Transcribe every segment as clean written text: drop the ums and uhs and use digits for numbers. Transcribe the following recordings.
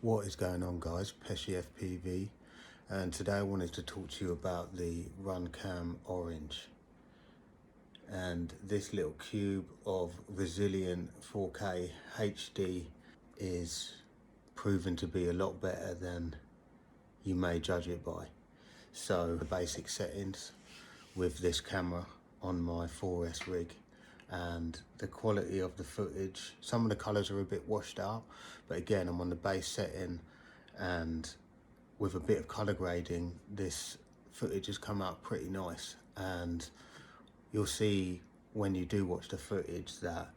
What is going on, guys? Pesci FPV, and today I wanted to talk to you about the RunCam Orange. And this little cube of resilient 4K HD is proven to be a lot better than you may judge it by. So the basic settings with this camera on my 4S rig, and the quality of the footage, some of the colors are a bit washed out, but again, I'm on the base setting, and with a bit of color grading, this footage has come out pretty nice. And you'll see when you do watch the footage that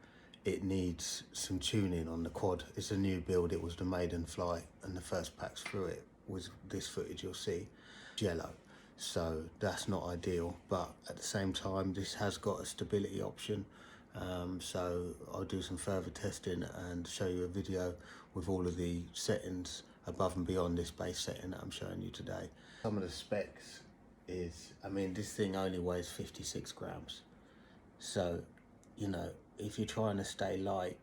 it needs some tuning on the quad. It's a new build, it was the maiden flight, and the first packs through it was this footage you'll see yellow, so that's not ideal. But at the same time, this has got a stability option, so I'll do some further testing and show you a video with all of the settings above and beyond this base setting that I'm showing you today. Some of the specs is, I mean, this thing only weighs 56 grams, so you know, if you're trying to stay light,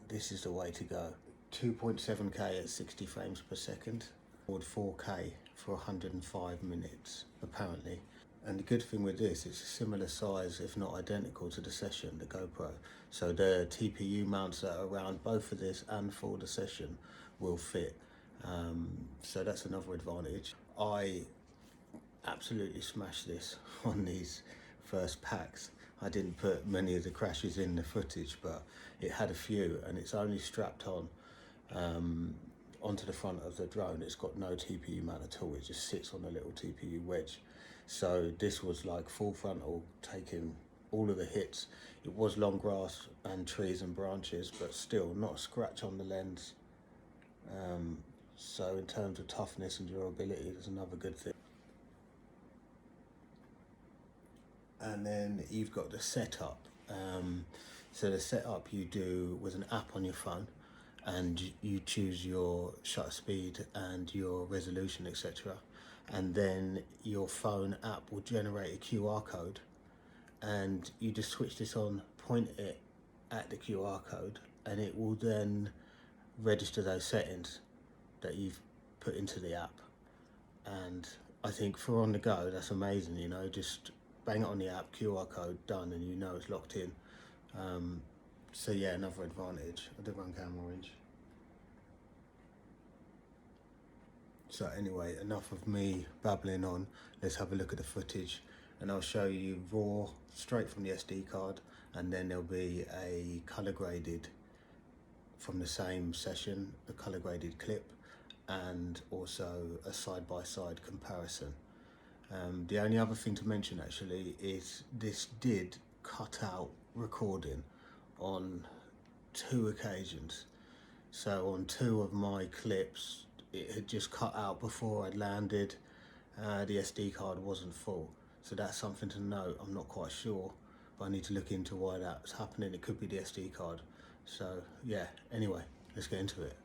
this is the way to go. 2.7K at 60 frames per second, or 4K for 105 minutes apparently. And the good thing with this, it's a similar size, if not identical to the Session, the GoPro. So the TPU mounts that are around both of this and for the Session will fit. So that's another advantage. I absolutely smashed this on these first packs. I didn't put many of the crashes in the footage, but it had a few, and it's only strapped on onto the front of the drone. It's got no TPU mount at all. It just sits on a little TPU wedge. So this was like full frontal, taking all of the hits. It was long grass and trees and branches, but still not a scratch on the lens. So in terms of toughness and durability, there's another good thing. And then you've got the setup. So the setup you do with an app on your phone, and you choose your shutter speed and your resolution, etc. And then your phone app will generate a QR code, and you just switch this on, point it at the QR code, and it will then register those settings that you've put into the app. And I think for on the go, that's amazing, you know, just bang it on the app, QR code, done, and you know it's locked in. So yeah, another advantage of the RunCam Orange. So anyway, enough of me babbling on. Let's have a look at the footage, and I'll show you raw straight from the SD card, and then there'll be a color graded from the same session, a color graded clip, and also a side-by-side comparison. The only other thing to mention actually is this did cut out recording on 2 occasions. So on 2 of my clips, it had just cut out before I'd landed. The SD card wasn't full. So that's something to note. I'm not quite sure, but I need to look into why that's happening. It could be the SD card. So yeah, anyway, let's get into it.